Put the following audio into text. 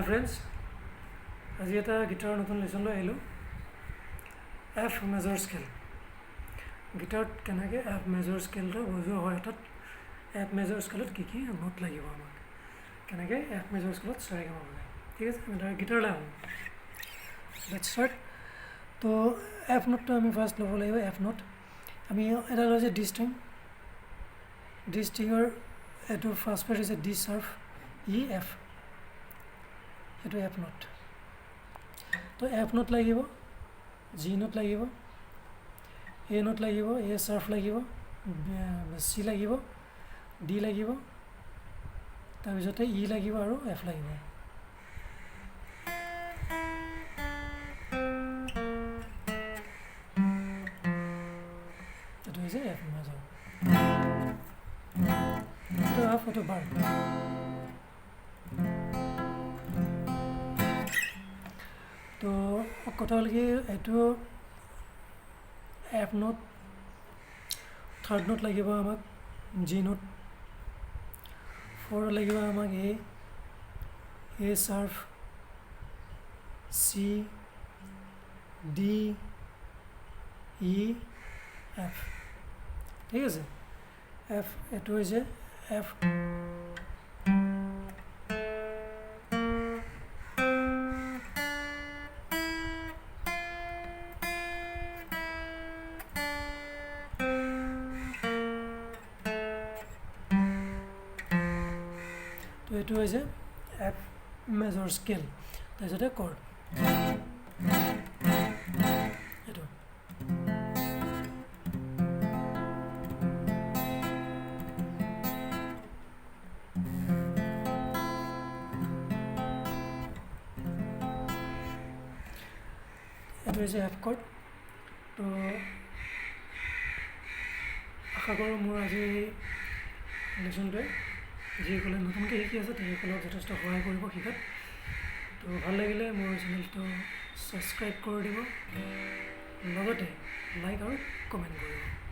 Hi friends, আজি এটা গিটাৰৰ নতুন লেসন লৈ আহিলোঁ F মেজৰ স্কেল গিটাৰত কেনেকৈ F মেজৰ স্কেলটো বজোৱা হয় অৰ্থাৎ F মেজৰ স্কেলত কি কি নোট লাগিব আমাক কেনেকৈ F মেজৰ স্কেলত চাই গাব লাগে ঠিক আছে আমি গিটাৰলৈ আহোঁ লেটছ ষ্টাৰ্ট তো F নোটটো আমি ফাৰ্ষ্ট ল'ব লাগিব F নোট আমি এটা লৈছে ডি ষ্ট্ৰিঙৰ এইটো ফাৰ্ষ্ট পেজ হৈছে ডি শাৰ্প ই F এইটো F নোট তো F নোট লাগিব G নোট লাগিব A নোট লাগিব A শাৰ্প লাগিব C লাগিব D লাগিব তাৰপিছতে E লাগিব আৰু F লাগিব এইটো হৈছে F মেজৰ এইটো F এইটো বাৰ তো কথা হ'ল কি এইটো F নোট থাৰ্ড নোট লাগিব আমাক G নোট ফ'ৰ লাগিব আমাক A sharp C D E F ঠিক আছে F এইটো হৈছে F তো এইটো হৈছে F মেজৰ স্কেল তাৰপিছতে কৰ্ড এইটো এইটো হৈছে F কৰ্ড তো আশা কৰোঁ মোৰ আজি লেচনটোৱে যিসকলে নতুনকৈ শিকি আছে তেওঁলোকক যথেষ্ট সহায় কৰিব শিকাত তো ভাল লাগিলে মোৰ চেনেলটো ছাবস্ক্ৰাইব কৰি দিব লগতে লাইক আৰু কমেণ্ট কৰিব